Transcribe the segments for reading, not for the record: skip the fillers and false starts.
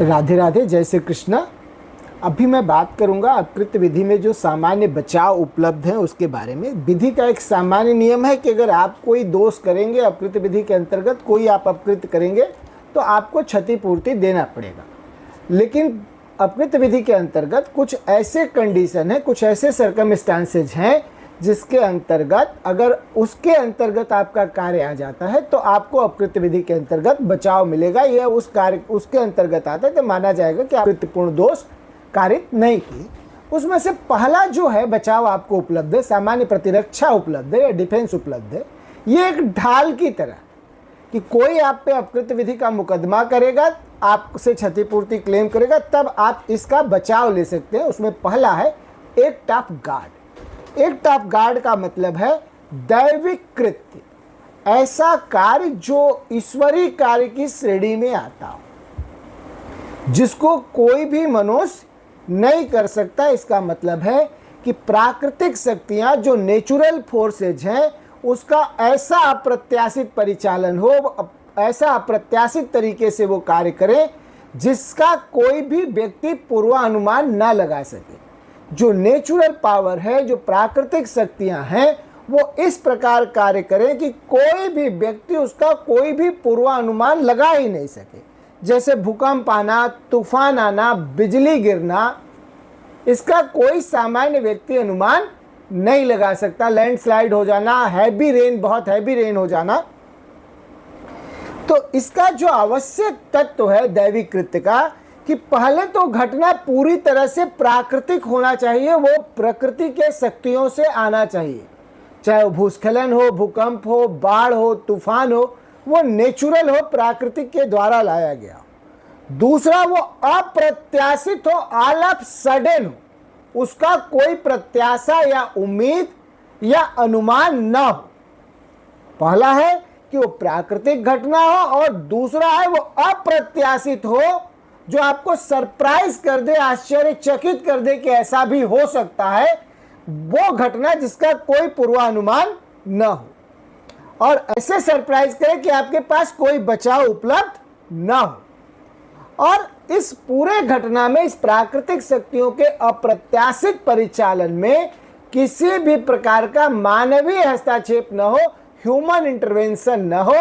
राधे राधे, जय श्री कृष्ण। अभी मैं बात करूंगा अपकृत विधि में जो सामान्य बचाव उपलब्ध हैं उसके बारे में। विधि का एक सामान्य नियम है कि अगर आप कोई दोष करेंगे अपकृत विधि के अंतर्गत, कोई आप अपकृत करेंगे तो आपको क्षतिपूर्ति देना पड़ेगा। लेकिन अपकृत विधि के अंतर्गत कुछ ऐसे कंडीशन है, कुछ ऐसे सर्कमस्टांसेज हैं जिसके अंतर्गत अगर उसके अंतर्गत आपका कार्य आ जाता है तो आपको अपकृत विधि के अंतर्गत बचाव मिलेगा। यह उस कार्य उसके अंतर्गत आता है तो माना जाएगा कि अपकृतपूर्ण दोष कारित नहीं की। उसमें से पहला जो है बचाव आपको उपलब्ध है, सामान्य प्रतिरक्षा उपलब्ध है या डिफेंस उपलब्ध है। ये एक ढाल की तरह कि कोई आप पे अपकृत विधि का मुकदमा करेगा, आपसे क्षतिपूर्ति क्लेम करेगा, तब आप इसका बचाव ले सकते हैं। उसमें पहला है act of God. Act of God का मतलब है दैविक कृत्य, ऐसा कार्य जो ईश्वरीय कार्य की श्रेणी में आता हो, जिसको कोई भी मनुष्य नहीं कर सकता। इसका मतलब है कि प्राकृतिक शक्तियां जो नेचुरल फोर्सेज हैं उसका ऐसा अप्रत्याशित परिचालन हो, ऐसा अप्रत्याशित तरीके से वो कार्य करे जिसका कोई भी व्यक्ति पूर्वानुमान ना लगा सके। जो नेचुरल पावर है, जो प्राकृतिक शक्तियां हैं, वो इस प्रकार कार्य करें कि कोई भी व्यक्ति उसका कोई भी पूर्वानुमान लगा ही नहीं सके। जैसे भूकंप आना, तूफान आना, बिजली गिरना, इसका कोई सामान्य व्यक्ति अनुमान नहीं लगा सकता। लैंडस्लाइड हो जाना, हैवी रेन, बहुत हैवी रेन हो जाना। तो इसका जो आवश्यक तत्व है दैविक कृत्य का कि पहले तो घटना पूरी तरह से प्राकृतिक होना चाहिए, वो प्रकृति के शक्तियों से आना चाहिए। चाहे वो भूस्खलन हो, भूकंप हो, बाढ़ हो, तूफान हो, वो नेचुरल हो, प्राकृतिक के द्वारा लाया गया। दूसरा, वो अप्रत्याशित हो, ऑल ऑफ सडन हो, उसका कोई प्रत्याशा या उम्मीद या अनुमान न हो। पहला है कि वो प्राकृतिक घटना हो और दूसरा है वो अप्रत्याशित हो, जो आपको सरप्राइज कर दे, आश्चर्यचकित कर दे कि ऐसा भी हो सकता है। वो घटना जिसका कोई पूर्वानुमान न हो और ऐसे सरप्राइज करे कि आपके पास कोई बचाव उपलब्ध न हो। और इस पूरे घटना में, इस प्राकृतिक शक्तियों के अप्रत्याशित परिचालन में किसी भी प्रकार का मानवीय हस्तक्षेप न हो, ह्यूमन इंटरवेंशन न हो,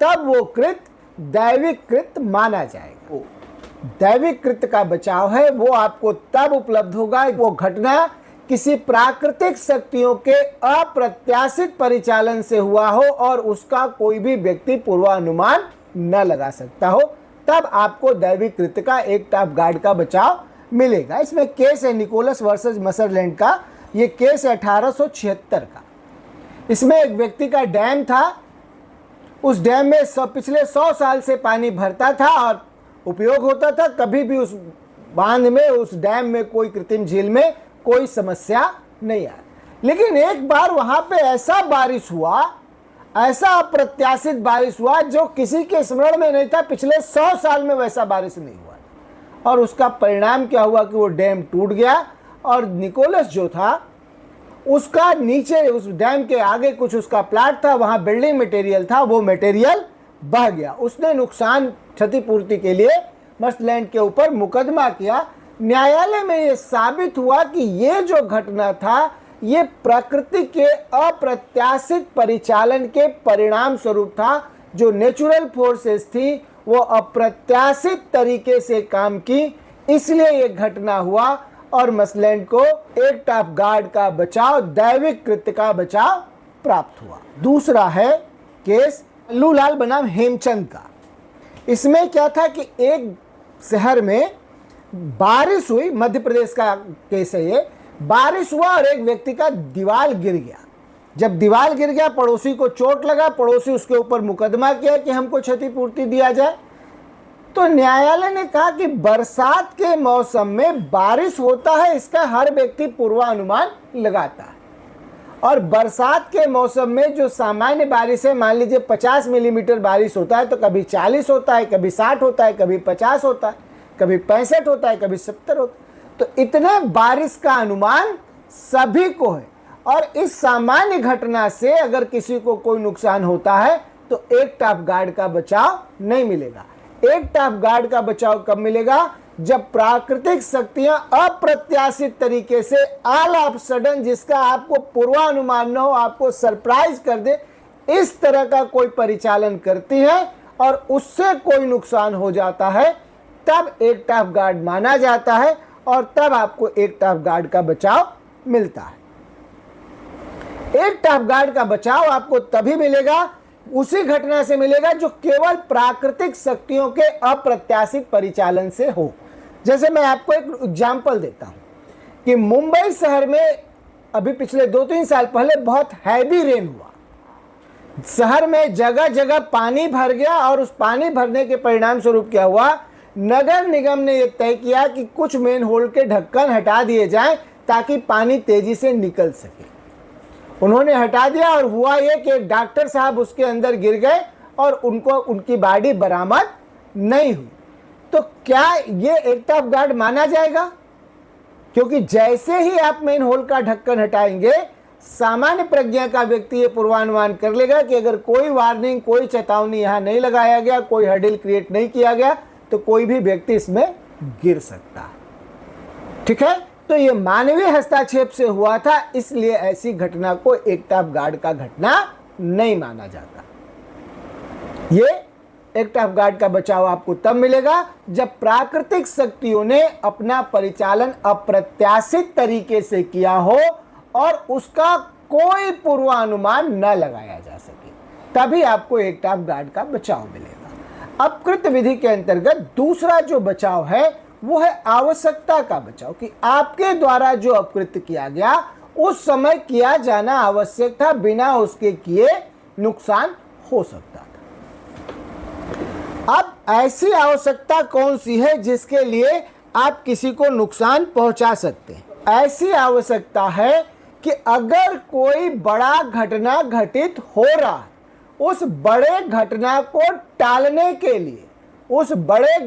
तब वो कृत्य दैविक कृत्य माना जाएगा। दैविक कृत्य का बचाव है वो आपको तब उपलब्ध होगा वो घटना किसी प्राकृतिक शक्तियों के अप्रत्याशित परिचालन से हुआ हो और उसका कोई भी व्यक्ति पूर्वानुमान न लगा सकता हो, तब आपको दैविक कृत्य का एक्ट ऑफ गॉड का बचाव मिलेगा। इसमें केस है निकोलस वर्सेस मसरलैंड का। ये केस है 1876 का। इसमें एक व्यक्ति का डैम था, उस डैम में पिछले 100 साल से पानी भरता था और उपयोग होता था। कभी भी उस बांध में, उस डैम में, कोई कृत्रिम झील में कोई समस्या नहीं आई। लेकिन एक बार वहां पे ऐसा बारिश हुआ, ऐसा अप्रत्याशित बारिश हुआ जो किसी के स्मरण में नहीं था। पिछले 100 साल में वैसा बारिश नहीं हुआ और उसका परिणाम क्या हुआ कि वो डैम टूट गया और निकोलस जो था उसका नीचे, उस डैम के आगे कुछ उसका प्लाट था, वहां बिल्डिंग मटेरियल था, वो मटेरियल बह गया। उसने नुकसान क्षतिपूर्ति के लिए मसरलैंड के ऊपर मुकदमा किया। न्यायालय में यह साबित हुआ कि ये जो घटना था ये प्रकृति के अप्रत्याशित परिचालन के परिणाम स्वरूप था। जो नेचुरल फोर्सेस थी वो अप्रत्याशित तरीके से काम की, इसलिए ये घटना हुआ और मसरलैंड को एक्ट ऑफ गॉड का बचाव, दैविक कृत्य का बचाव प्राप्त हुआ। दूसरा है केस लल्लूलाल बनाम हेमचंद का। इसमें क्या था कि एक शहर में बारिश हुई, मध्य प्रदेश का केस है ये। बारिश हुआ और एक व्यक्ति का दीवार गिर गया। जब दीवार गिर गया, पड़ोसी को चोट लगा, पड़ोसी उसके ऊपर मुकदमा किया कि हमको क्षतिपूर्ति दिया जाए। तो न्यायालय ने कहा कि बरसात के मौसम में बारिश होता है, इसका हर व्यक्ति पूर्वानुमान लगाता है। और बरसात के मौसम में जो सामान्य बारिश है, मान लीजिए 50 मिलीमीटर बारिश होता है, तो कभी 40 होता है, कभी 60 होता है, कभी 50 होता है, कभी 65 होता है, कभी 70 होता है। तो इतने बारिश का अनुमान सभी को है और इस सामान्य घटना से अगर किसी को कोई नुकसान होता है तो एक्ट ऑफ गॉड का बचाव नहीं मिलेगा। एक टॉप गार्ड का बचाव कब मिलेगा? जब प्राकृतिक शक्तियां अप्रत्याशित तरीके से ऑल ऑफ सडन, जिसका आपको पूर्वानुमान न हो, आपको सरप्राइज कर दे, इस तरह का कोई परिचालन करती है और उससे कोई नुकसान हो जाता है, तब एक टॉप गार्ड माना जाता है और तब आपको एक टॉप गार्ड का बचाव मिलता है। एक टॉप गार्ड का बचाव आपको तभी मिलेगा, उसी घटना से मिलेगा जो केवल प्राकृतिक शक्तियों के अप्रत्याशित परिचालन से हो। जैसे मैं आपको एक एग्जाम्पल देता हूं कि मुंबई शहर में अभी पिछले 2-3 साल पहले बहुत हैवी रेन हुआ। शहर में जगह जगह पानी भर गया और उस पानी भरने के परिणाम स्वरूप क्या हुआ, नगर निगम ने यह तय किया कि कुछ मेन होल के ढक्कन हटा दिए जाएं ताकि पानी तेजी से निकल सके। उन्होंने हटा दिया और हुआ ये कि एक डॉक्टर साहब उसके अंदर गिर गए और उनकी बॉडी बरामद नहीं हुई। तो क्या ये एक टॉप गार्ड माना जाएगा? क्योंकि जैसे ही आप मेन होल का ढक्कन हटाएंगे, सामान्य प्रज्ञा का व्यक्ति ये पूर्वानुमान कर लेगा कि अगर कोई वार्निंग, कोई चेतावनी यहां नहीं लगाया गया, कोई हर्डल क्रिएट नहीं किया गया, तो कोई भी व्यक्ति इसमें गिर सकता है। ठीक है, तो ये मानवीय हस्तक्षेप से हुआ था, इसलिए ऐसी घटना को एक टॉप गार्ड का घटना नहीं माना जाता। ये एक टॉप गार्ड का बचाव आपको तब मिलेगा जब प्राकृतिक शक्तियों ने अपना परिचालन अप्रत्याशित तरीके से किया हो और उसका कोई पूर्वानुमान न लगाया जा सके, तभी आपको एक टॉप गार्ड का बचाव मिलेगा। अपकृत विधि के अंतर्गत दूसरा जो बचाव है वो है आवश्यकता का बचाव, कि आपके द्वारा जो अपकृत्य किया गया उस समय किया जाना आवश्यक था, बिना उसके किए नुकसान हो सकता था। अब ऐसी आवश्यकता कौन सी है जिसके लिए आप किसी को नुकसान पहुंचा सकते हैं? ऐसी आवश्यकता है कि अगर कोई बड़ा घटना घटित हो रहा है, उस बड़े घटना को टालने के लिए, उस बड़े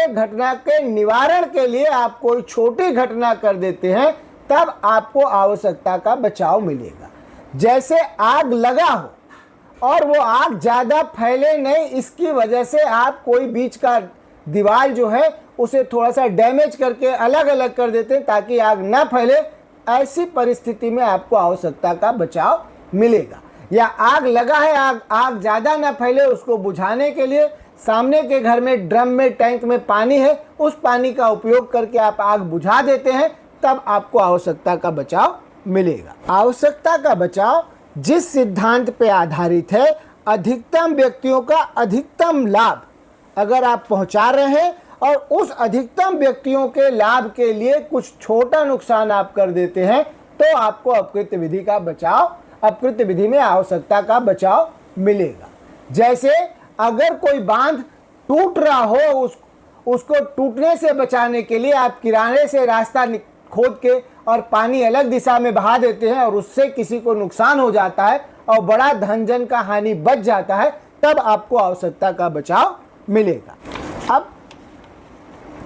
घटना के निवारण के लिए आप कोई छोटी घटना कर देते हैं, तब आपको आवश्यकता का बचाव मिलेगा। जैसे आग लगा हो और वो आग ज्यादा फैले नहीं, इसकी वजह से आप कोई बीच का दीवार जो है उसे थोड़ा सा डैमेज करके अलग अलग कर देते हैं ताकि आग ना फैले। ऐसी परिस्थिति में आपको आवश्यकता का बचाव मिलेगा। या आग लगा है, आग ज्यादा ना फैले, उसको बुझाने के लिए सामने के घर में ड्रम में, टैंक में पानी है, उस पानी का उपयोग करके आप आग बुझा देते हैं, तब आपको आवश्यकता का बचाव मिलेगा। आवश्यकता का बचाव जिस सिद्धांत पे आधारित है, अधिकतम व्यक्तियों का अधिकतम लाभ अगर आप पहुंचा रहे हैं और उस अधिकतम व्यक्तियों के लाभ के लिए कुछ छोटा नुकसान आप कर देते हैं, तो आपको अपकृत विधि का बचाव, अपकृत विधि में आवश्यकता का बचाव मिलेगा। जैसे अगर कोई बांध टूट रहा हो, उसको टूटने से बचाने के लिए आप किनारे से रास्ता खोद के और पानी अलग दिशा में बहा देते हैं और उससे किसी को नुकसान हो जाता है और बड़ा धन-जन का हानि बच जाता है, तब आपको आवश्यकता का बचाव मिलेगा। अब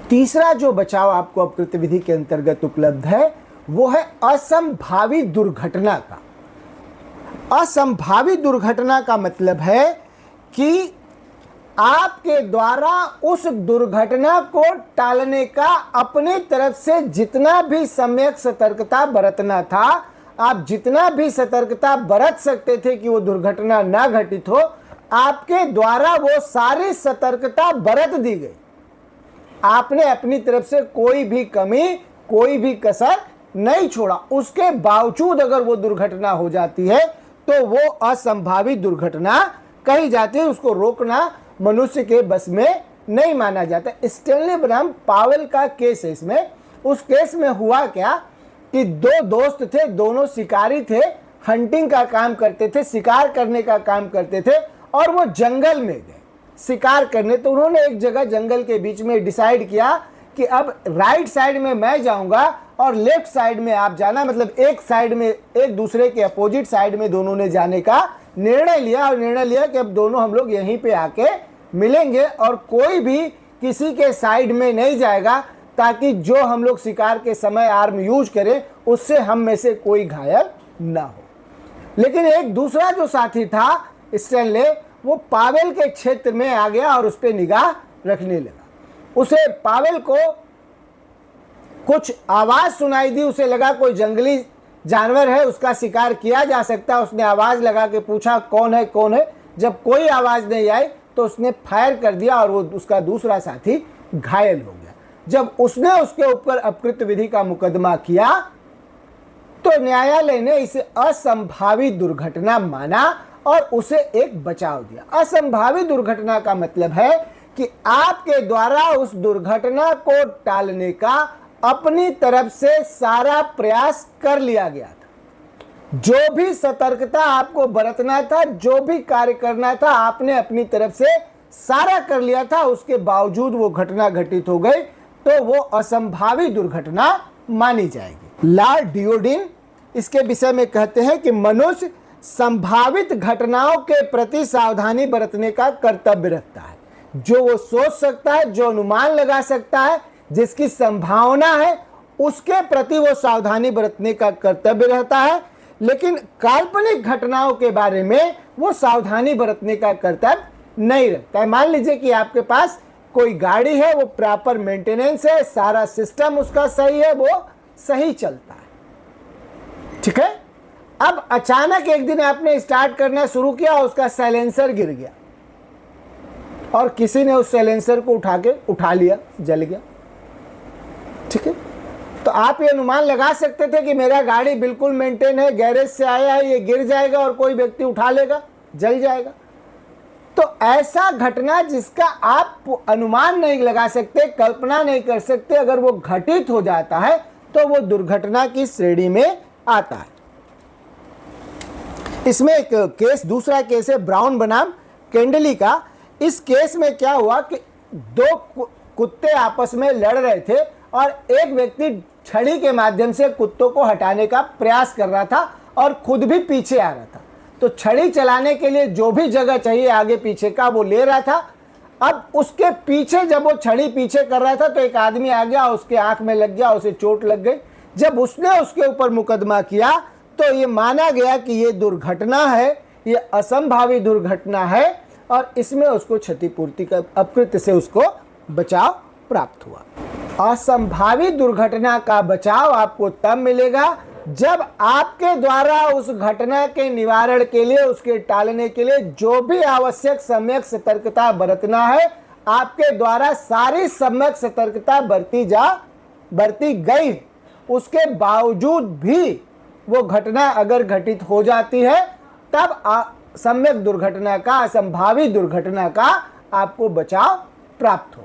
तीसरा जो बचाव आपको अपकृत विधि के अंतर्गत उपलब्ध है वो है असंभावी दुर्घटना का। असंभावी दुर्घटना का मतलब है कि आपके द्वारा उस दुर्घटना को टालने का अपनी तरफ से जितना भी सम्यक सतर्कता बरतना था, आप जितना भी सतर्कता बरत सकते थे कि वो दुर्घटना ना घटित हो, आपके द्वारा वो सारी सतर्कता बरत दी गई। आपने अपनी तरफ से कोई भी कमी, कोई भी कसर नहीं छोड़ा। उसके बावजूद अगर वो दुर्घटना हो जाती है तो वो असंभावी दुर्घटना कही जाती है। उसको रोकना मनुष्य के बस में नहीं माना जाता। स्टैनली बनाम पावेल का केस है इसमें। उस केस में हुआ क्या कि दो दोस्त थे, दोनों शिकारी थे, हंटिंग का काम करते थे, शिकार करने का काम करते थे और वो जंगल में गए शिकार करने। तो उन्होंने एक जगह जंगल के बीच में डिसाइड किया कि अब राइट साइड में मैं जाऊंगा और लेफ्ट साइड में आप जाना, मतलब एक साइड में, एक दूसरे के अपोजिट साइड में दोनों ने जाने का निर्णय लिया और निर्णय लिया कि अब दोनों हम लोग यहीं पे आके मिलेंगे और कोई भी किसी के साइड में नहीं जाएगा ताकि जो हम लोग शिकार के समय आर्म यूज करें उससे हम में से कोई घायल ना हो। लेकिन एक दूसरा जो साथी था स्टैनले, वो पावेल के क्षेत्र में आ गया और उस पर निगाह रखने लगा। उसे पावेल को कुछ आवाज सुनाई दी, उसे लगा कोई जंगली जानवर है, उसका शिकार किया जा सकता है। उसने आवाज लगा के पूछा कौन है कौन है। जब कोई आवाज नहीं आई तो उसने फायर कर दिया और वो उसका दूसरा साथी घायल हो गया। जब उसने उसके ऊपर अपकृत्य विधि का मुकदमा किया तो न्यायालय ने इसे असंभावित दुर्घटना माना और उसे एक बचाव दिया। असंभावित दुर्घटना का मतलब है कि आपके द्वारा उस दुर्घटना को टालने का अपनी तरफ से सारा प्रयास कर लिया गया था। जो भी सतर्कता आपको बरतना था, जो भी कार्य करना था, आपने अपनी तरफ से सारा कर लिया था, उसके बावजूद वो घटना घटित हो गई तो वो असंभावित दुर्घटना मानी जाएगी। लॉर्ड डियोडिन इसके विषय में कहते हैं कि मनुष्य संभावित घटनाओं के प्रति सावधानी बरतने का कर्तव्य रखता है। जो वो सोच सकता है, जो अनुमान लगा सकता है, जिसकी संभावना है, उसके प्रति वो सावधानी बरतने का कर्तव्य रहता है। लेकिन काल्पनिक घटनाओं के बारे में वो सावधानी बरतने का कर्तव्य नहीं रखता है। मान लीजिए कि आपके पास कोई गाड़ी है, वो प्रॉपर मेंटेनेंस है, सारा सिस्टम उसका सही है, वो सही चलता है, ठीक है। अब अचानक एक दिन आपने स्टार्ट करना शुरू किया, उसका साइलेंसर गिर गया और किसी ने उस साइलेंसर को उठा लिया, जल गया, ठीक है। तो आप ये अनुमान लगा सकते थे कि मेरा गाड़ी बिल्कुल मेंटेन है, गैरेज से आया है, ये गिर जाएगा और कोई व्यक्ति उठा लेगा, जल जाएगा। तो ऐसा घटना जिसका आप अनुमान नहीं लगा सकते, कल्पना नहीं कर सकते, अगर वो घटित हो जाता है तो वो दुर्घटना की श्रेणी में आता है। इसमें एक केस, दूसरा केस है ब्राउन बनाम कैंडली का। इस केस में क्या हुआ कि दो कुत्ते आपस में लड़ रहे थे और एक व्यक्ति छड़ी के माध्यम से कुत्तों को हटाने का प्रयास कर रहा था और खुद भी पीछे आ रहा था। तो छड़ी चलाने के लिए जो भी जगह चाहिए आगे पीछे का वो ले रहा था। अब उसके पीछे जब वो छड़ी पीछे कर रहा था तो एक आदमी आ गया, उसके आंख में लग गया, उसे चोट लग गई। जब उसने उसके ऊपर मुकदमा किया तो ये माना गया कि ये दुर्घटना है, ये असंभावित दुर्घटना है और इसमें उसको क्षतिपूर्ति का, अपकृत्य से उसको बचाव प्राप्त हुआ। असंभावित दुर्घटना का बचाव आपको तब मिलेगा जब आपके द्वारा उस घटना के निवारण के लिए, उसके टालने के लिए जो भी आवश्यक सम्यक सतर्कता बरतना है, आपके द्वारा सारी सम्यक सतर्कता बरती गई। उसके बावजूद भी वो घटना अगर घटित हो जाती है तब सम्यक दुर्घटना का, असंभावित दुर्घटना का आपको बचाव प्राप्त हो।